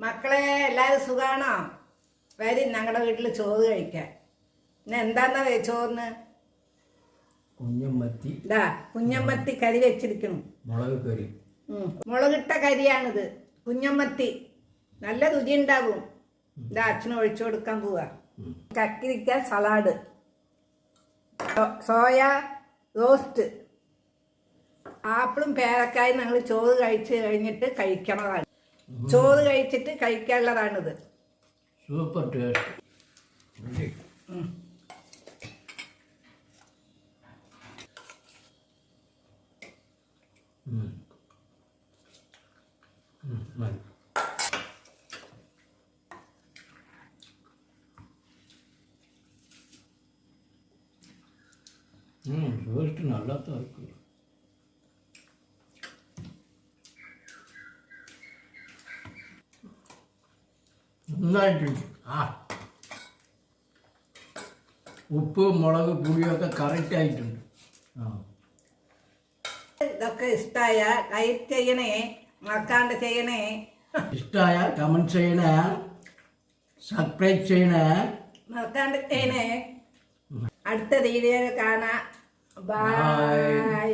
മക്കളെ എല്ലാവരും സുഖാണോ? വരി ഞങ്ങളുടെ വീട്ടിൽ ചോറ് കഴിക്കാൻ. പിന്നെ എന്താന്നാ ചോറിന്? കുഞ്ഞമ്മത്തി. ഇതാ കുഞ്ഞമ്മത്തി കറി വെച്ചിരിക്കണം. മുളക് കറി. മുളകിട്ട കരിയാണിത്. കുഞ്ഞമ്മത്തി നല്ല രുചി ഉണ്ടാവും. ഇതാ അച്ഛന് ഒഴിച്ചു കൊടുക്കാൻ പോവാ. കക്കിരിക്ക സലാഡ്, സോയ റോസ്റ്റ്, ആപ്പിളും പേരക്കായും ഞങ്ങൾ ചോറ് കഴിച്ച് കഴിഞ്ഞിട്ട് കഴിക്കണതാണ്. ചോറ് കഴിച്ചിട്ട് കഴിക്കാനുള്ളതാണിത്. Super taste. ടേസ്റ്റ് நல்லா தான் இருக்கு. നന്നായിട്ടുണ്ട്. ഉപ്പ് മുളക് പുളിയൊക്കെ കറക്റ്റ് ആയിട്ടുണ്ട്. ഇതൊക്കെ ഇഷ്ടമായ ലൈക്ക് ചെയ്യണേ, മറക്കാണ്ട് ചെയ്യണേ. ഇഷ്ടമായ കമന്റ് ചെയ്യണേ, സബ്സ്ക്രൈബ് ചെയ്യണേ, മറക്കാണ്ട് ചെയ്യണേ. അടുത്ത വീഡിയോ കാണാം. ബൈ.